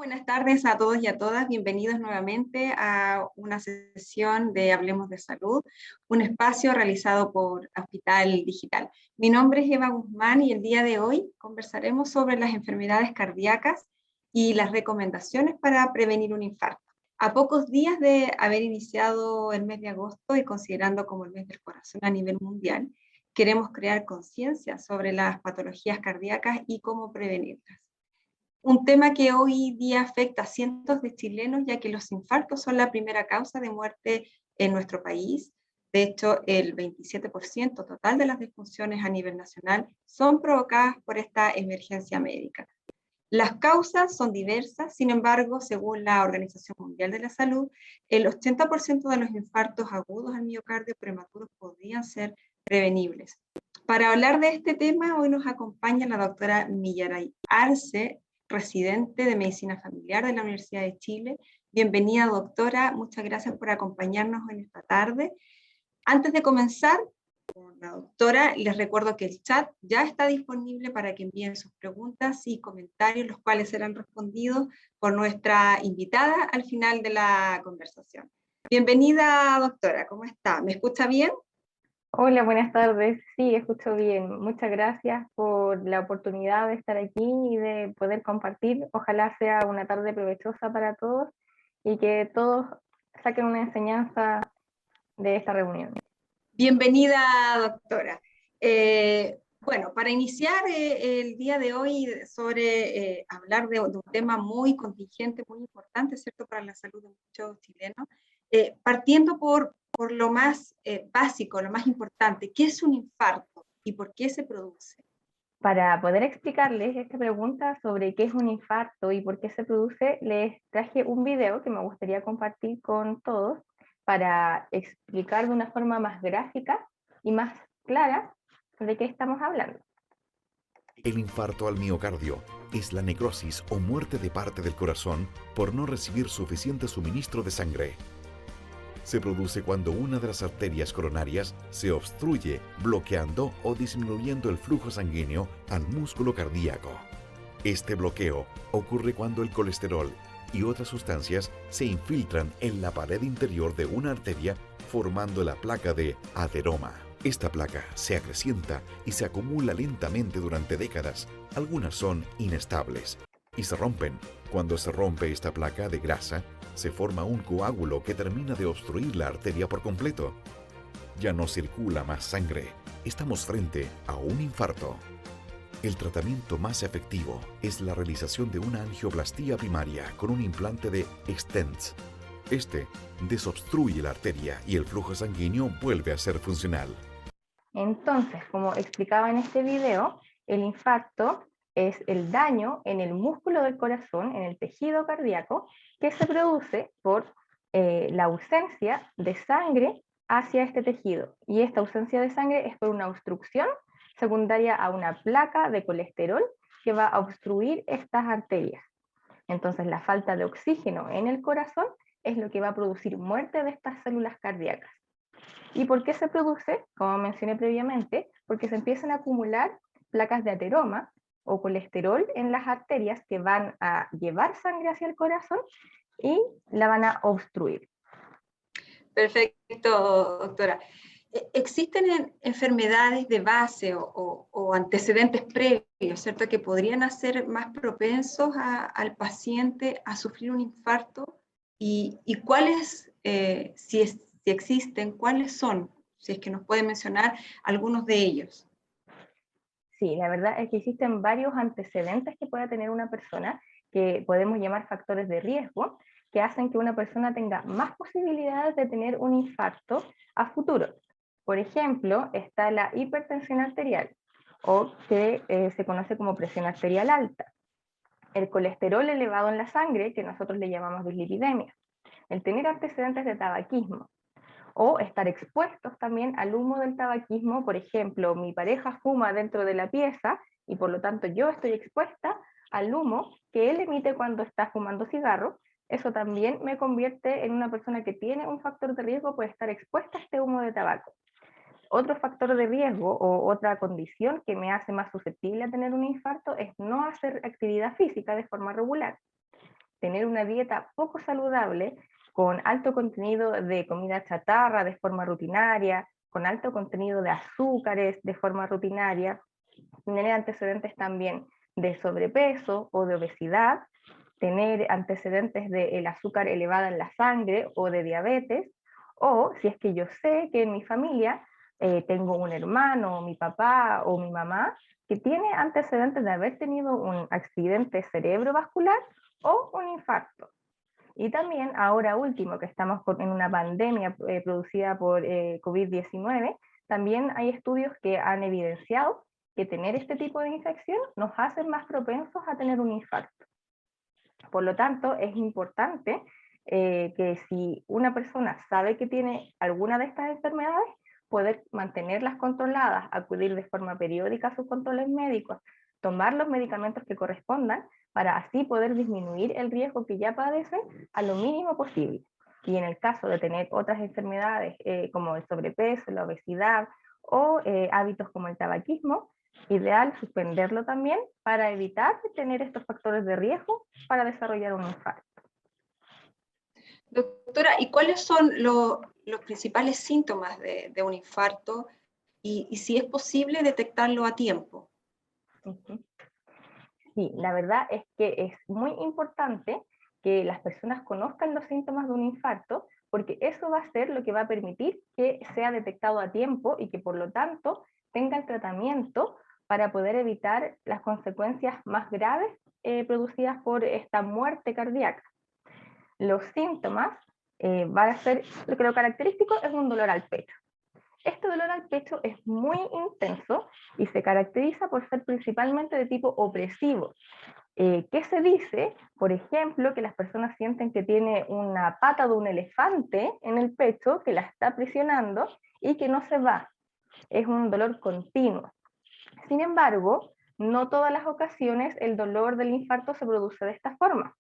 Buenas tardes a todos y a todas. Bienvenidos nuevamente a una sesión de Hablemos de Salud, un espacio realizado por Hospital Digital. Mi nombre es Eva Guzmán y el día de hoy conversaremos sobre las enfermedades cardíacas y las recomendaciones para prevenir un infarto. A pocos días de haber iniciado el mes de agosto y considerando como el mes del corazón a nivel mundial, queremos crear conciencia sobre las patologías cardíacas y cómo prevenirlas. Un tema que hoy día afecta a cientos de chilenos, ya que los infartos son la primera causa de muerte en nuestro país. De hecho, el 27% total de las defunciones a nivel nacional son provocadas por esta emergencia médica. Las causas son diversas, sin embargo, según la Organización Mundial de la Salud, el 80% de los infartos agudos al miocardio prematuros podrían ser prevenibles. Para hablar de este tema, hoy nos acompaña la doctora Millaray Arce, residente de Medicina Familiar de la Universidad de Chile. Bienvenida, doctora. Muchas gracias por acompañarnos en esta tarde. Antes de comenzar con la doctora, les recuerdo que el chat ya está disponible para que envíen sus preguntas y comentarios, los cuales serán respondidos por nuestra invitada al final de la conversación. Bienvenida, doctora. ¿Cómo está? ¿Me escucha bien? Hola, buenas tardes. Sí, escucho bien. Muchas gracias por la oportunidad de estar aquí y de poder compartir. Ojalá sea una tarde provechosa para todos y que todos saquen una enseñanza de esta reunión. Bienvenida, doctora. Bueno, para iniciar el día de hoy sobre hablar de un tema muy contingente, muy importante, ¿cierto?, para la salud de muchos chilenos, partiendo por lo más básico, lo más importante, ¿qué es un infarto y por qué se produce? Para poder explicarles esta pregunta sobre qué es un infarto y por qué se produce, les traje un video que me gustaría compartir con todos para explicar de una forma más gráfica y más clara de qué estamos hablando. El infarto al miocardio es la necrosis o muerte de parte del corazón por no recibir suficiente suministro de sangre. Se produce cuando una de las arterias coronarias se obstruye, bloqueando o disminuyendo el flujo sanguíneo al músculo cardíaco. Este bloqueo ocurre cuando el colesterol y otras sustancias se infiltran en la pared interior de una arteria, formando la placa de ateroma. Esta placa se acrecienta y se acumula lentamente durante décadas. Algunas son inestables y se rompen. Cuando se rompe esta placa de grasa, se forma un coágulo que termina de obstruir la arteria por completo. Ya no circula más sangre. Estamos frente a un infarto. El tratamiento más efectivo es la realización de una angioplastía primaria con un implante de stents. Este desobstruye la arteria y el flujo sanguíneo vuelve a ser funcional. Entonces, como explicaba en este video, el infarto es el daño en el músculo del corazón, en el tejido cardíaco, que se produce por la ausencia de sangre hacia este tejido. Y esta ausencia de sangre es por una obstrucción secundaria a una placa de colesterol que va a obstruir estas arterias. Entonces, la falta de oxígeno en el corazón es lo que va a producir muerte de estas células cardíacas. ¿Y por qué se produce? Como mencioné previamente, porque se empiezan a acumular placas de ateroma o colesterol en las arterias que van a llevar sangre hacia el corazón y la van a obstruir. Perfecto, doctora. ¿Existen enfermedades de base o antecedentes previos, ¿cierto?, que podrían hacer más propensos al paciente a sufrir un infarto? ¿Y cuáles, si existen, cuáles son? Si es que nos puede mencionar algunos de ellos. Sí, la verdad es que existen varios antecedentes que pueda tener una persona que podemos llamar factores de riesgo, que hacen que una persona tenga más posibilidades de tener un infarto a futuro. Por ejemplo, está la hipertensión arterial, o que se conoce como presión arterial alta, el colesterol elevado en la sangre, que nosotros le llamamos dislipidemia, el tener antecedentes de tabaquismo, o estar expuestos también al humo del tabaquismo. Por ejemplo, mi pareja fuma dentro de la pieza y por lo tanto yo estoy expuesta al humo que él emite cuando está fumando cigarro. Eso también me convierte en una persona que tiene un factor de riesgo por estar expuesta a este humo de tabaco. Otro factor de riesgo o otra condición que me hace más susceptible a tener un infarto es no hacer actividad física de forma regular. tener una dieta poco saludable, con alto contenido de comida chatarra de forma rutinaria, con alto contenido de azúcares de forma rutinaria, tener antecedentes también de sobrepeso o de obesidad, tener antecedentes de el azúcar elevada en la sangre o de diabetes, o si es que yo sé que en mi familia tengo un hermano, mi papá o mi mamá, que tiene antecedentes de haber tenido un accidente cerebrovascular o un infarto. Y también, ahora último, que estamos en una pandemia producida por COVID-19, también hay estudios que han evidenciado que tener este tipo de infección nos hace más propensos a tener un infarto. Por lo tanto, es importante que si una persona sabe que tiene alguna de estas enfermedades, poder mantenerlas controladas, acudir de forma periódica a sus controles médicos, tomar los medicamentos que correspondan, para así poder disminuir el riesgo que ya padecen a lo mínimo posible. Y en el caso de tener otras enfermedades como el sobrepeso, la obesidad o hábitos como el tabaquismo, ideal suspenderlo también para evitar tener estos factores de riesgo para desarrollar un infarto. Doctora, ¿y cuáles son los principales síntomas de un infarto y si es posible detectarlo a tiempo? Sí, la verdad es que es muy importante que las personas conozcan los síntomas de un infarto, porque eso va a ser lo que va a permitir que sea detectado a tiempo y que por lo tanto tenga el tratamiento para poder evitar las consecuencias más graves producidas por esta muerte cardíaca. Los síntomas van a ser, lo que lo característico es un dolor al pecho. Este dolor al pecho es muy intenso y se caracteriza por ser principalmente de tipo opresivo. ¿Qué se dice? Por ejemplo, que las personas sienten que tiene una pata de un elefante en el pecho que la está presionando y que no se va. Es un dolor continuo. Sin embargo, no todas las ocasiones el dolor del infarto se produce de esta forma,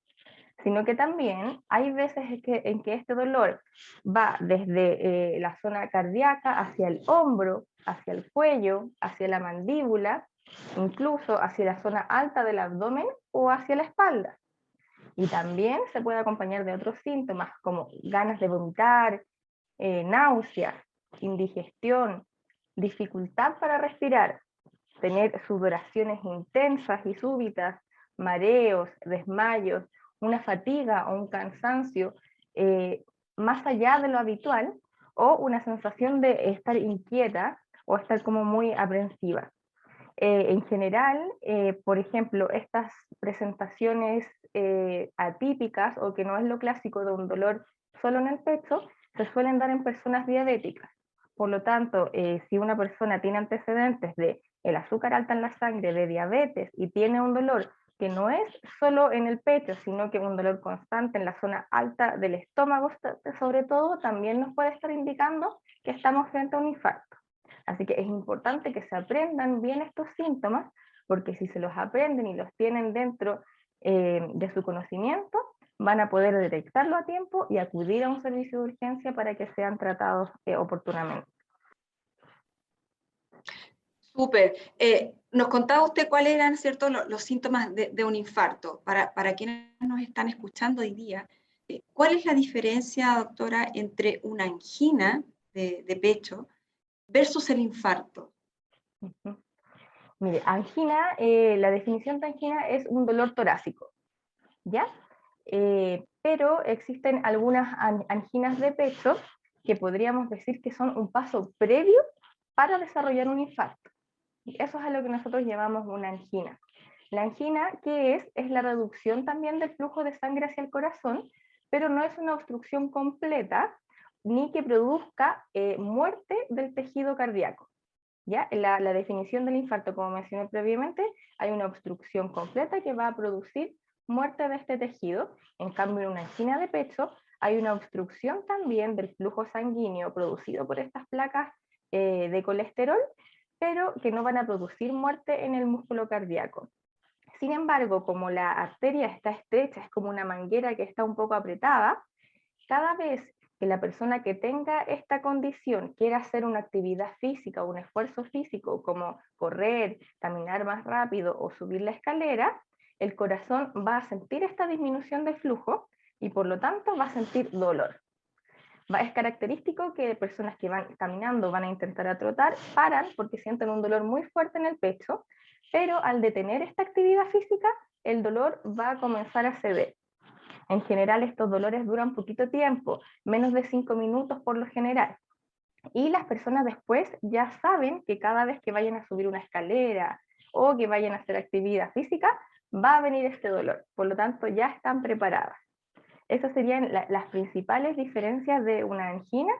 sino que también hay veces en que este dolor va desde la zona cardíaca hacia el hombro, hacia el cuello, hacia la mandíbula, incluso hacia la zona alta del abdomen o hacia la espalda. Y también se puede acompañar de otros síntomas como ganas de vomitar, náuseas, indigestión, dificultad para respirar, tener sudoraciones intensas y súbitas, mareos, desmayos, una fatiga o un cansancio más allá de lo habitual, o una sensación de estar inquieta o estar como muy aprensiva. En general, por ejemplo, estas presentaciones atípicas o que no es lo clásico de un dolor solo en el pecho, se suelen dar en personas diabéticas. Por lo tanto, si una persona tiene antecedentes de el azúcar alta en la sangre, de diabetes, y tiene un dolor que no es solo en el pecho, sino que un dolor constante en la zona alta del estómago, sobre todo, también nos puede estar indicando que estamos frente a un infarto. Así que es importante que se aprendan bien estos síntomas, porque si se los aprenden y los tienen dentro de su conocimiento, van a poder detectarlo a tiempo y acudir a un servicio de urgencia para que sean tratados oportunamente. Súper. Nos contaba usted cuáles eran, ¿cierto?, los síntomas de un infarto. Para quienes nos están escuchando hoy día, ¿cuál es la diferencia, doctora, entre una angina de pecho versus el infarto? Mire, angina, la definición de angina es un dolor torácico, ¿ya? Pero existen algunas anginas de pecho que podríamos decir que son un paso previo para desarrollar un infarto. Eso es a lo que nosotros llamamos una angina. La angina, ¿qué es? Es la reducción también del flujo de sangre hacia el corazón, pero no es una obstrucción completa ni que produzca muerte del tejido cardíaco. ¿Ya? La definición del infarto, como mencioné previamente, hay una obstrucción completa que va a producir muerte de este tejido. En cambio, en una angina de pecho hay una obstrucción también del flujo sanguíneo producido por estas placas de colesterol, pero que no van a producir muerte en el músculo cardíaco. Sin embargo, como la arteria está estrecha, es como una manguera que está un poco apretada, cada vez que la persona que tenga esta condición quiera hacer una actividad física o un esfuerzo físico como correr, caminar más rápido o subir la escalera, el corazón va a sentir esta disminución de flujo y por lo tanto va a sentir dolor. Es característico que personas que van caminando, van a intentar a trotar, paran porque sienten un dolor muy fuerte en el pecho, pero al detener esta actividad física, el dolor va a comenzar a ceder. En general estos dolores duran poquito tiempo, menos de 5 minutos por lo general. Y las personas después ya saben que cada vez que vayan a subir una escalera o que vayan a hacer actividad física, va a venir este dolor. Por lo tanto, ya están preparadas. Esas serían las principales diferencias de una angina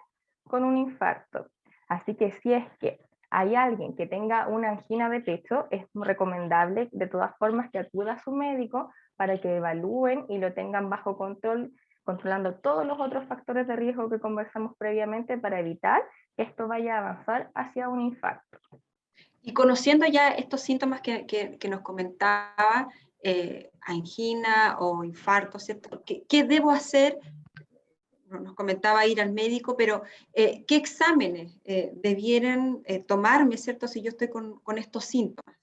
con un infarto. Así que si es que hay alguien que tenga una angina de pecho, es recomendable de todas formas que acuda a su médico para que evalúen y lo tengan bajo control, controlando todos los otros factores de riesgo que conversamos previamente para evitar que esto vaya a avanzar hacia un infarto. Y conociendo ya estos síntomas que nos comentaba, angina o infarto, ¿cierto? ¿Qué debo hacer? Nos comentaba ir al médico, pero ¿qué exámenes debieran tomarme, ¿cierto? Si yo estoy con estos síntomas.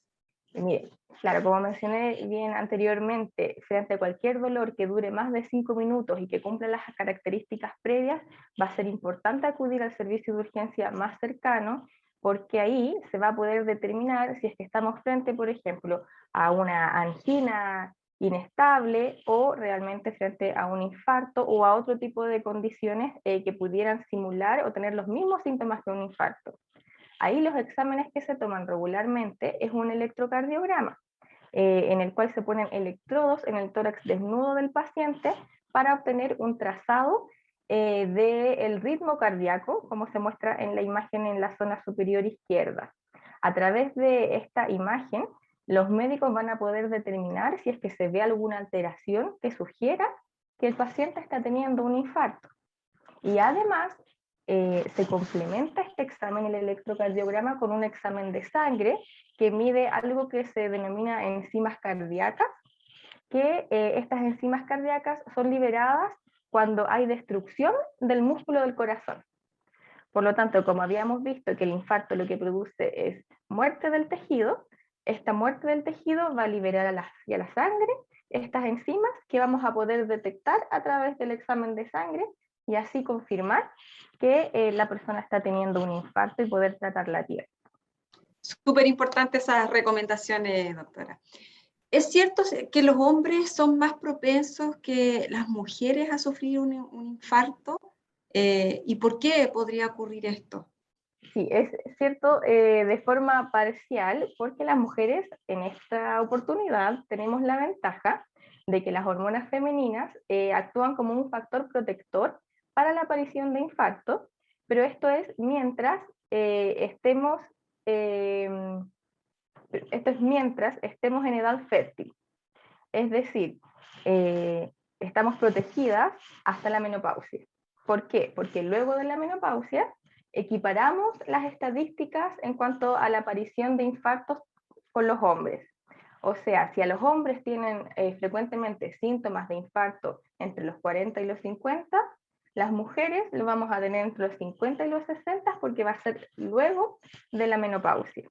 Mire, claro, como mencioné bien anteriormente, frente a cualquier dolor que dure más de 5 minutos y que cumpla las características previas, va a ser importante acudir al servicio de urgencia más cercano, porque ahí se va a poder determinar si es que estamos frente, por ejemplo, a una angina inestable o realmente frente a un infarto o a otro tipo de condiciones que pudieran simular o tener los mismos síntomas que un infarto. Ahí los exámenes que se toman regularmente es un electrocardiograma, en el cual se ponen electrodos en el tórax desnudo del paciente para obtener un trazado del ritmo cardíaco, como se muestra en la imagen en la zona superior izquierda. A través de esta imagen, los médicos van a poder determinar si es que se ve alguna alteración que sugiera que el paciente está teniendo un infarto. Y además, se complementa este examen, el electrocardiograma, con un examen de sangre que mide algo que se denomina enzimas cardíacas, que estas enzimas cardíacas son liberadas cuando hay destrucción del músculo del corazón. Por lo tanto, como habíamos visto que el infarto lo que produce es muerte del tejido, esta muerte del tejido va a liberar hacia la sangre estas enzimas que vamos a poder detectar a través del examen de sangre y así confirmar que la persona está teniendo un infarto y poder tratarla a tiempo. Súper importantes esas recomendaciones, doctora. ¿Es cierto que los hombres son más propensos que las mujeres a sufrir un infarto? ¿Y por qué podría ocurrir esto? Sí, es cierto de forma parcial, porque las mujeres en esta oportunidad tenemos la ventaja de que las hormonas femeninas actúan como un factor protector para la aparición de infartos, pero esto es mientras estemos en edad fértil. Es decir, estamos protegidas hasta la menopausia. ¿Por qué? Porque luego de la menopausia equiparamos las estadísticas en cuanto a la aparición de infartos con los hombres. O sea, si a los hombres tienen frecuentemente síntomas de infarto entre los 40 y los 50, las mujeres lo vamos a tener entre los 50 y los 60 porque va a ser luego de la menopausia.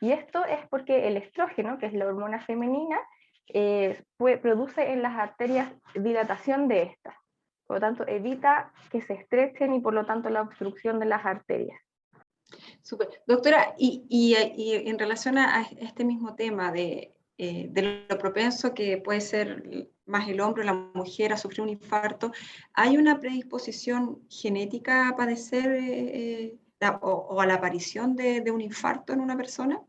Y esto es porque el estrógeno, que es la hormona femenina, produce en las arterias dilatación de estas. Por lo tanto, evita que se estrechen y por lo tanto la obstrucción de las arterias. Super. Doctora, y en relación a este mismo tema de lo propenso que puede ser más el hombre o la mujer a sufrir un infarto, ¿hay una predisposición genética a padecer o a la aparición de un infarto en una persona?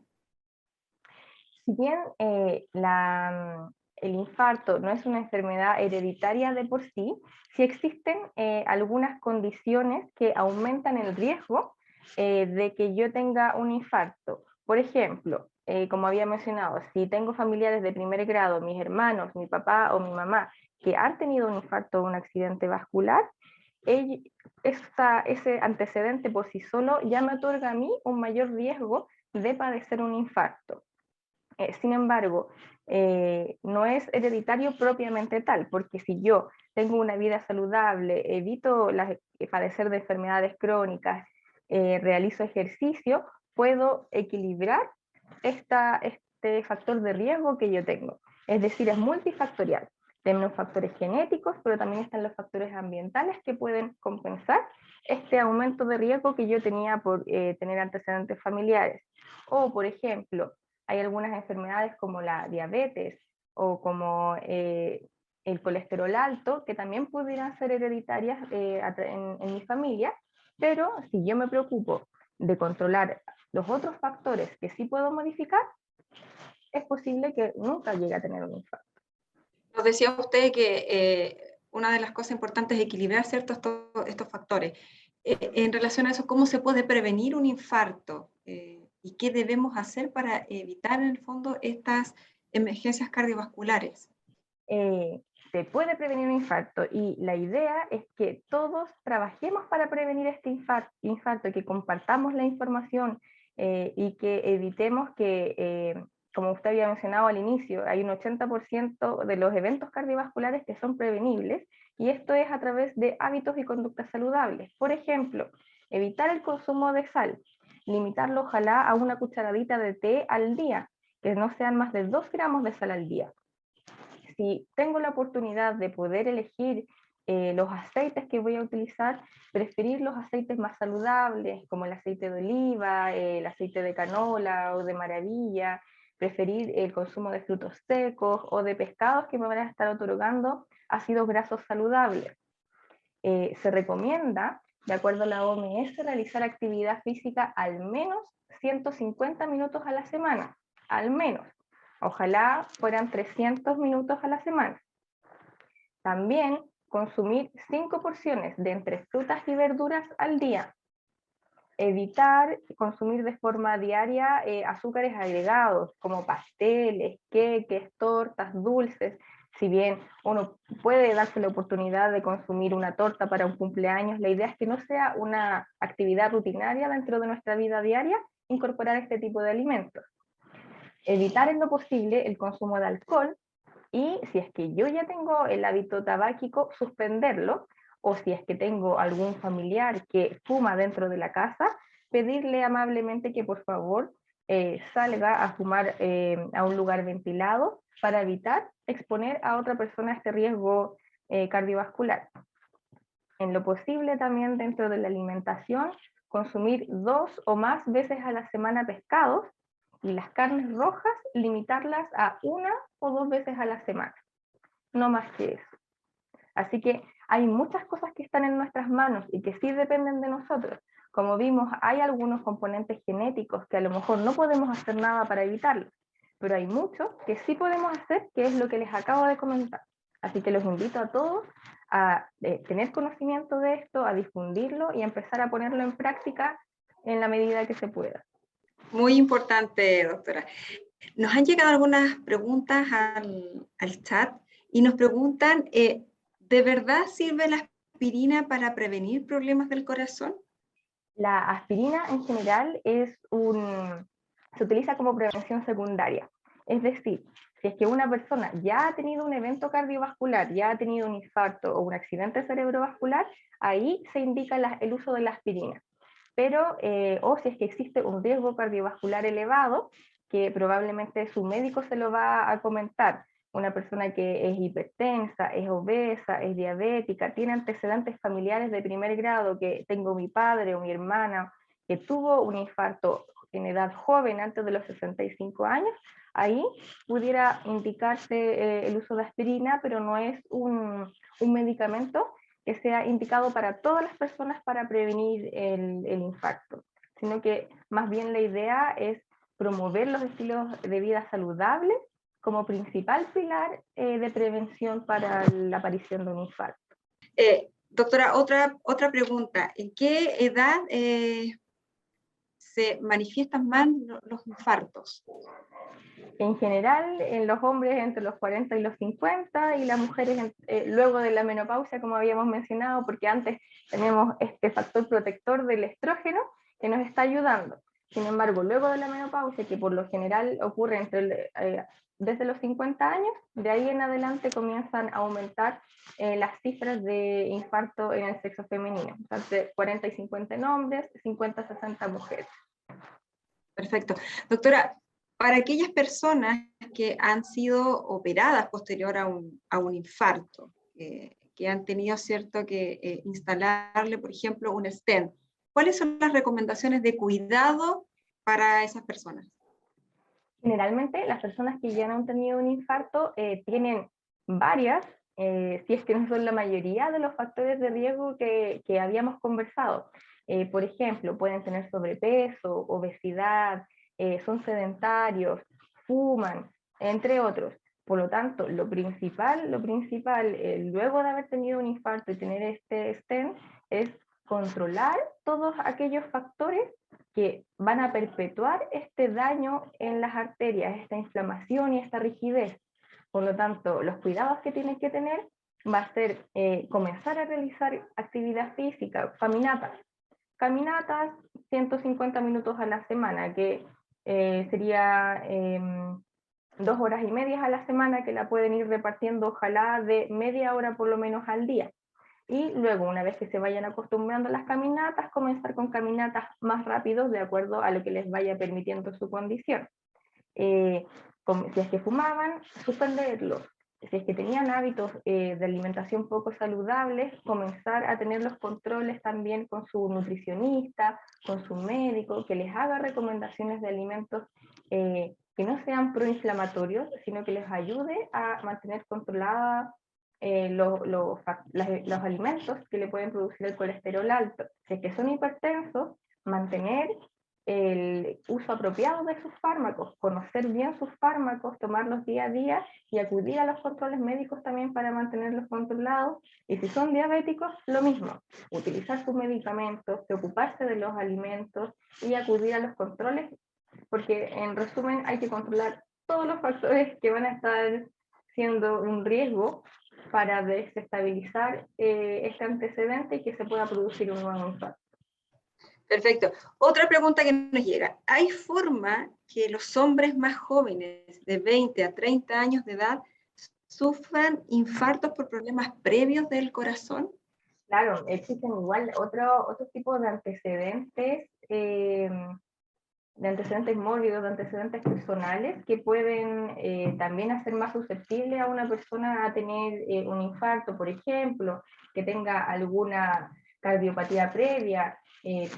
Si bien el infarto no es una enfermedad hereditaria de por sí, sí existen algunas condiciones que aumentan el riesgo de que yo tenga un infarto. Por ejemplo, como había mencionado, si tengo familiares de primer grado, mis hermanos, mi papá o mi mamá, que han tenido un infarto o un accidente vascular, ese antecedente por sí solo ya me otorga a mí un mayor riesgo de padecer un infarto. Sin embargo, no es hereditario propiamente tal, porque si yo tengo una vida saludable, evito padecer de enfermedades crónicas, realizo ejercicio, puedo equilibrar este factor de riesgo que yo tengo. Es decir, es multifactorial. Tenemos factores genéticos, pero también están los factores ambientales que pueden compensar este aumento de riesgo que yo tenía por tener antecedentes familiares. O, por ejemplo, hay algunas enfermedades como la diabetes o como el colesterol alto, que también pudieran ser hereditarias en mi familia, pero si yo me preocupo de controlar los otros factores que sí puedo modificar, es posible que nunca llegue a tener un infarto. Nos decía usted que una de las cosas importantes es equilibrar ciertos estos factores. En relación a eso, ¿cómo se puede prevenir un infarto? ¿Y qué debemos hacer para evitar, en el fondo, estas emergencias cardiovasculares? Se puede prevenir un infarto y la idea es que todos trabajemos para prevenir este infarto, que compartamos la información y que evitemos que, como usted había mencionado al inicio, hay un 80% de los eventos cardiovasculares que son prevenibles, y esto es a través de hábitos y conductas saludables. Por ejemplo, evitar el consumo de sal, limitarlo ojalá a una cucharadita de té al día, que no sean más de 2 gramos de sal al día. Si tengo la oportunidad de poder elegir los aceites que voy a utilizar, preferir los aceites más saludables, como el aceite de oliva, el aceite de canola o de maravilla, preferir el consumo de frutos secos o de pescados que me van a estar otorgando ácidos grasos saludables. Se recomienda, de acuerdo a la OMS, realizar actividad física al menos 150 minutos a la semana, al menos. Ojalá fueran 300 minutos a la semana. También consumir 5 porciones de entre frutas y verduras al día. Evitar consumir de forma diaria azúcares agregados, como pasteles, queques, tortas, dulces. Si bien uno puede darse la oportunidad de consumir una torta para un cumpleaños, la idea es que no sea una actividad rutinaria dentro de nuestra vida diaria incorporar este tipo de alimentos. Evitar en lo posible el consumo de alcohol, y si es que yo ya tengo el hábito tabáquico, suspenderlo, o si es que tengo algún familiar que fuma dentro de la casa, pedirle amablemente que por favor salga a fumar a un lugar ventilado para evitar exponer a otra persona a este riesgo cardiovascular. En lo posible también dentro de la alimentación, consumir 2 o más veces a la semana pescados, y las carnes rojas limitarlas a 1 o 2 veces a la semana, no más que eso. Así que hay muchas cosas que están en nuestras manos y que sí dependen de nosotros. Como vimos, hay algunos componentes genéticos que a lo mejor no podemos hacer nada para evitarlos, pero hay muchos que sí podemos hacer, que es lo que les acabo de comentar. Así que los invito a todos a tener conocimiento de esto, a difundirlo y a empezar a ponerlo en práctica en la medida que se pueda. Muy importante, doctora. Nos han llegado algunas preguntas al chat y nos preguntan, ¿de verdad sirve la aspirina para prevenir problemas del corazón? La aspirina en general se utiliza como prevención secundaria. Es decir, si es que una persona ya ha tenido un evento cardiovascular, ya ha tenido un infarto o un accidente cerebrovascular, ahí se indica el uso de la aspirina. Pero, o si es que existe un riesgo cardiovascular elevado, que probablemente su médico se lo va a comentar. Una persona que es hipertensa, es obesa, es diabética, tiene antecedentes familiares de primer grado, que tengo mi padre o mi hermana que tuvo un infarto en edad joven antes de los 65 años, ahí pudiera indicarse el uso de aspirina, pero no es un medicamento que sea indicado para todas las personas para prevenir el infarto, sino que más bien la idea es promover los estilos de vida saludables como principal pilar de prevención para la aparición de un infarto. Doctora, otra pregunta. ¿En qué edad se manifiestan más los infartos? En general, en los hombres entre los 40 y los 50, y las mujeres luego de la menopausia, como habíamos mencionado, porque antes tenemos este factor protector del estrógeno que nos está ayudando. Sin embargo, luego de la menopausia, que por lo general ocurre desde los 50 años, de ahí en adelante comienzan a aumentar las cifras de infarto en el sexo femenino. Entonces, 40 y 50 en hombres, 50 a 60 mujeres. Perfecto. Doctora, Para aquellas personas que han sido operadas posterior a un infarto, que han tenido, ¿cierto?, que instalarle, por ejemplo, un stent, ¿cuáles son las recomendaciones de cuidado para esas personas? Generalmente las personas que ya no han tenido un infarto tienen varias, si es que no son la mayoría de los factores de riesgo que habíamos conversado. Por ejemplo, pueden tener sobrepeso, obesidad, son sedentarios, fuman, entre otros. Por lo tanto, lo principal, luego de haber tenido un infarto y tener este stent, es controlar todos aquellos factores que van a perpetuar este daño en las arterias, esta inflamación y esta rigidez. Por lo tanto, los cuidados que tienen que tener va a ser comenzar a realizar actividad física, caminatas 150 minutos a la semana, que sería 2 horas y media a la semana, que la pueden ir repartiendo ojalá de media hora por lo menos al día. Y luego, una vez que se vayan acostumbrando a las caminatas, comenzar con caminatas más rápidos de acuerdo a lo que les vaya permitiendo su condición. Si es que fumaban, suspenderlos. Si es que tenían hábitos de alimentación poco saludables, comenzar a tener los controles también con su nutricionista, con su médico, que les haga recomendaciones de alimentos que no sean proinflamatorios, sino que les ayude a mantener controlada los alimentos que le pueden producir el colesterol alto. Si es que son hipertensos, mantener el uso apropiado de sus fármacos, conocer bien sus fármacos, tomarlos día a día y acudir a los controles médicos también para mantenerlos controlados. Y si son diabéticos, lo mismo, utilizar sus medicamentos, preocuparse de los alimentos y acudir a los controles, porque en resumen hay que controlar todos los factores que van a estar siendo un riesgo para desestabilizar este antecedente y que se pueda producir un nuevo infarto. Perfecto. Otra pregunta que nos llega. ¿Hay forma que los hombres más jóvenes, de 20 a 30 años de edad, sufran infartos por problemas previos del corazón? Claro, existen igual otro tipo de antecedentes mórbidos, de antecedentes personales, que pueden también hacer más susceptible a una persona a tener un infarto, por ejemplo, que tenga alguna cardiopatía previa,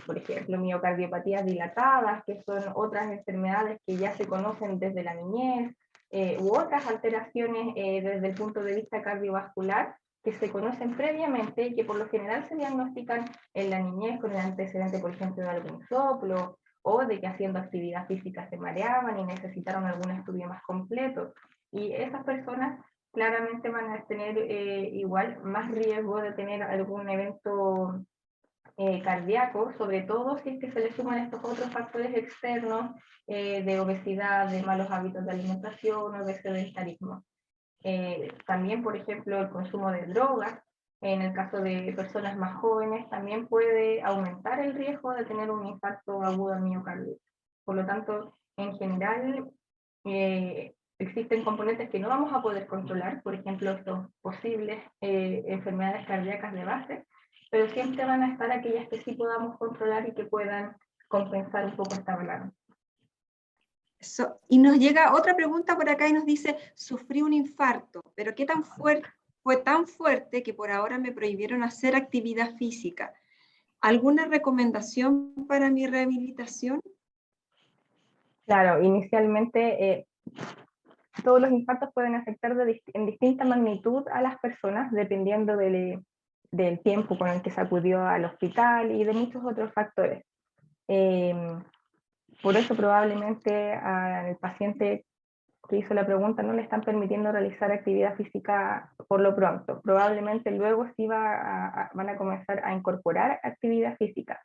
por ejemplo, miocardiopatías dilatadas, que son otras enfermedades que ya se conocen desde la niñez, u otras alteraciones desde el punto de vista cardiovascular, que se conocen previamente y que por lo general se diagnostican en la niñez con el antecedente, por ejemplo, de algún soplo, o de que haciendo actividad física se mareaban y necesitaron algún estudio más completo. Y esas personas claramente van a tener igual más riesgo de tener algún evento cardíaco, sobre todo si es que se le suman estos otros factores externos de obesidad, de malos hábitos de alimentación o de sedentarismo. También, por ejemplo, el consumo de drogas, en el caso de personas más jóvenes, también puede aumentar el riesgo de tener un infarto agudo al miocardio. Por lo tanto, en general, existen componentes que no vamos a poder controlar, por ejemplo, estos posibles enfermedades cardíacas de base, pero siempre van a estar aquellas que sí podamos controlar y que puedan compensar un poco esta balanza. Y nos llega otra pregunta por acá y nos dice, sufrí un infarto, pero ¿qué tan fuerte? Fue tan fuerte que por ahora me prohibieron hacer actividad física. ¿Alguna recomendación para mi rehabilitación? Claro, inicialmente todos los infartos pueden afectar en distinta magnitud a las personas, dependiendo del tiempo con el que se acudió al hospital y de muchos otros factores. Por eso probablemente al paciente que hizo la pregunta no le están permitiendo realizar actividad física por lo pronto. Probablemente luego sí van a comenzar a incorporar actividad física.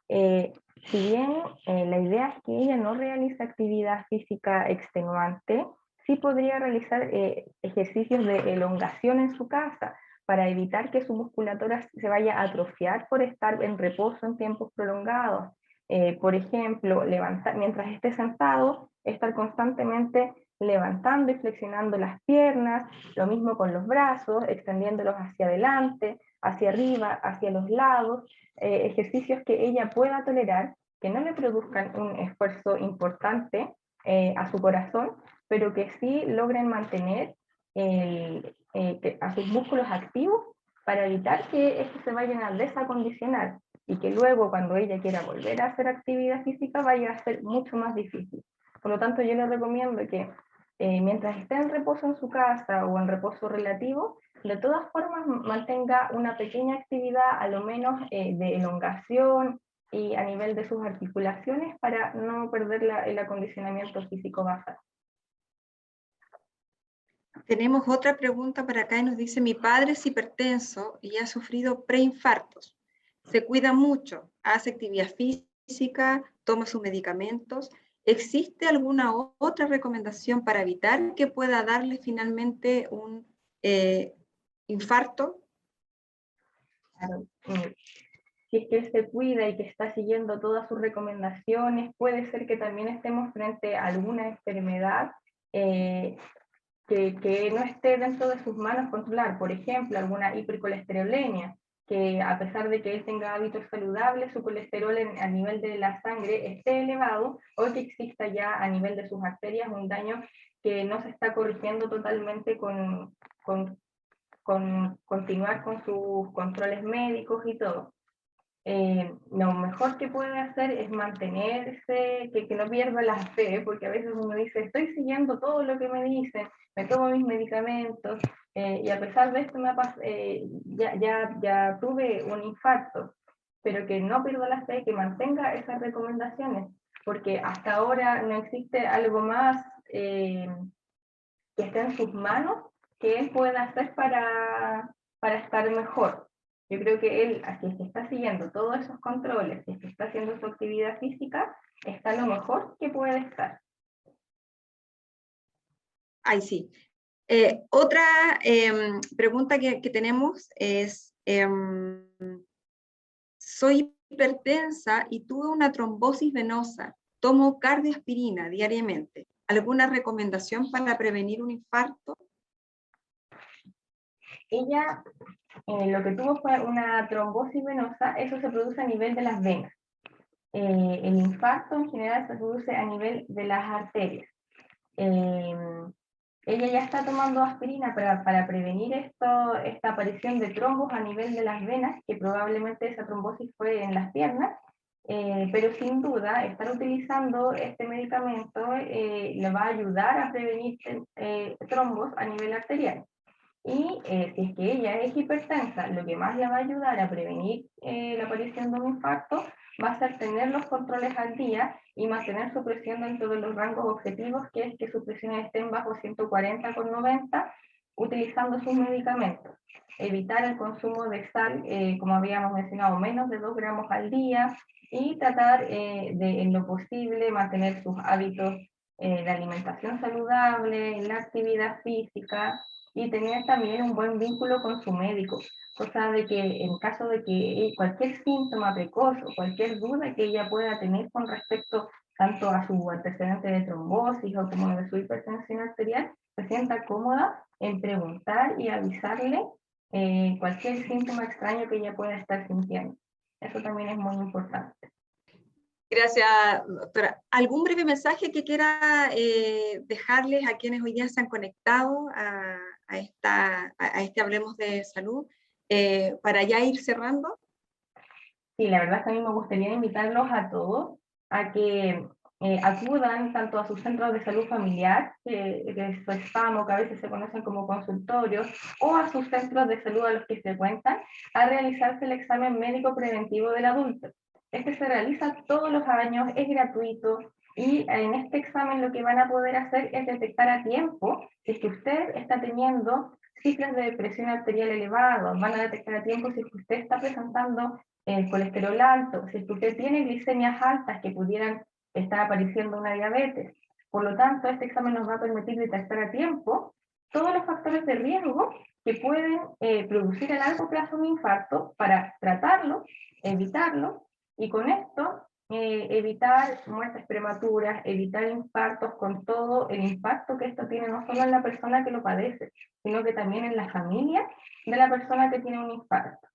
Si bien la idea es que ella no realice actividad física extenuante, sí podría realizar ejercicios de elongación en su casa para evitar que su musculatura se vaya a atrofiar por estar en reposo en tiempos prolongados. Por ejemplo, mientras esté sentado, estar constantemente levantando y flexionando las piernas, lo mismo con los brazos, extendiéndolos hacia adelante, hacia arriba, hacia los lados, ejercicios que ella pueda tolerar, que no le produzcan un esfuerzo importante a su corazón, pero que sí logren mantener a sus músculos activos para evitar que estos se vayan a desacondicionar y que luego cuando ella quiera volver a hacer actividad física vaya a ser mucho más difícil. Por lo tanto, yo les recomiendo que mientras esté en reposo en su casa o en reposo relativo, de todas formas mantenga una pequeña actividad, a lo menos de elongación y a nivel de sus articulaciones para no perder el acondicionamiento físico basal. Tenemos otra pregunta para acá y nos dice, mi padre es hipertenso y ha sufrido preinfartos. Se cuida mucho, hace actividad física, toma sus medicamentos. ¿Existe alguna otra recomendación para evitar que pueda darle finalmente un infarto? Claro. Si es que él se cuida y que está siguiendo todas sus recomendaciones, puede ser que también estemos frente a alguna enfermedad que no esté dentro de sus manos controlar. Por ejemplo, alguna hipercolesterolemia, que a pesar de que él tenga hábitos saludables, su colesterol a nivel de la sangre esté elevado, o que exista ya a nivel de sus arterias un daño que no se está corrigiendo totalmente con continuar con sus controles médicos y todo. Lo mejor que puede hacer es mantenerse, que no pierda la fe, porque a veces uno dice, estoy siguiendo todo lo que me dicen, me tomo mis medicamentos, y a pesar de esto ya tuve un infarto, pero que no pierda la fe, que mantenga esas recomendaciones, porque hasta ahora no existe algo más que esté en sus manos que él pueda hacer para estar mejor. Yo creo que él, si es que está siguiendo todos esos controles, si es que está haciendo su actividad física, está lo mejor que puede estar. Ay, sí. Otra pregunta que tenemos es, soy hipertensa y tuve una trombosis venosa. Tomo cardioaspirina diariamente. ¿Alguna recomendación para prevenir un infarto? Ella lo que tuvo fue una trombosis venosa, eso se produce a nivel de las venas. El infarto en general se produce a nivel de las arterias. Ella ya está tomando aspirina para prevenir esta aparición de trombos a nivel de las venas, que probablemente esa trombosis fue en las piernas, pero sin duda estar utilizando este medicamento le va a ayudar a prevenir trombos a nivel arterial. Y si es que ella es hipertensa, lo que más le va a ayudar a prevenir la aparición de un infarto va a ser tener los controles al día y mantener su presión dentro de los rangos objetivos, que es que sus presiones estén bajo 140/90, utilizando sus medicamentos. Evitar el consumo de sal, como habíamos mencionado, menos de 2 gramos al día, y tratar de, en lo posible, mantener sus hábitos de alimentación saludable, la actividad física, y tener también un buen vínculo con su médico, cosa de que en caso de que cualquier síntoma precoz o cualquier duda que ella pueda tener con respecto tanto a su antecedente de trombosis o como de su hipertensión arterial, se sienta cómoda en preguntar y avisarle cualquier síntoma extraño que ella pueda estar sintiendo. Eso también es muy importante. Gracias, doctora. ¿Algún breve mensaje que quiera dejarles a quienes hoy día se han conectado a este Hablemos de Salud para ya ir cerrando? Sí, la verdad es que a mí me gustaría invitarlos a todos a que acudan tanto a sus centros de salud familiar, que es su SPAM, que a veces se conocen como consultorios, o a sus centros de salud a los que frecuentan, a realizarse el examen médico preventivo del adulto. Este se realiza todos los años, es gratuito, y en este examen lo que van a poder hacer es detectar a tiempo si es que usted está teniendo cifras de presión arterial elevadas, van a detectar a tiempo si es que usted está presentando el colesterol alto, si es que usted tiene glicemias altas que pudieran estar apareciendo una diabetes. Por lo tanto, este examen nos va a permitir detectar a tiempo todos los factores de riesgo que pueden producir a largo plazo un infarto para tratarlo, evitarlo, y con esto evitar muertes prematuras, evitar infartos con todo el impacto que esto tiene no solo en la persona que lo padece, sino que también en la familia de la persona que tiene un infarto.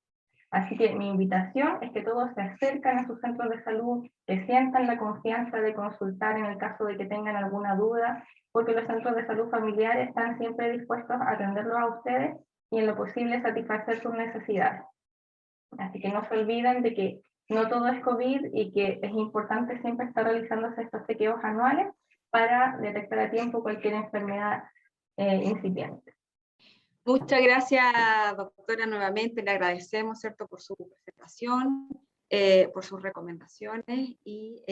Así que mi invitación es que todos se acerquen a sus centros de salud, que sientan la confianza de consultar en el caso de que tengan alguna duda, porque los centros de salud familiar están siempre dispuestos a atenderlos a ustedes y en lo posible satisfacer sus necesidades. Así que no se olviden de que no todo es COVID y que es importante siempre estar realizándose estos chequeos anuales para detectar a tiempo cualquier enfermedad incipiente. Muchas gracias, doctora, nuevamente. Le agradecemos, ¿cierto?, por su presentación, por sus recomendaciones y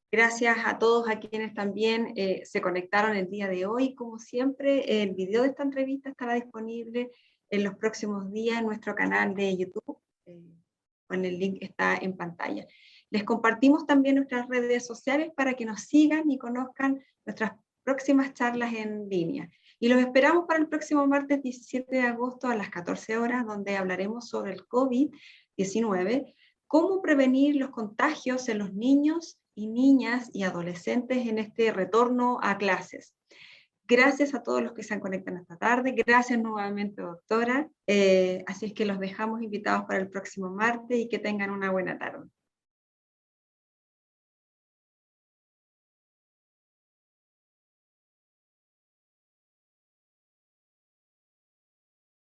gracias a todos a quienes también se conectaron el día de hoy. Como siempre, el video de esta entrevista estará disponible en los próximos días en nuestro canal de YouTube. Con el link está en pantalla. Les compartimos también nuestras redes sociales para que nos sigan y conozcan nuestras próximas charlas en línea. Y los esperamos para el próximo martes 17 de agosto a las 14 horas, donde hablaremos sobre el COVID-19, cómo prevenir los contagios en los niños y niñas y adolescentes en este retorno a clases. Gracias a todos los que se conectan esta tarde. Gracias nuevamente, doctora. Así es que los dejamos invitados para el próximo martes y que tengan una buena tarde.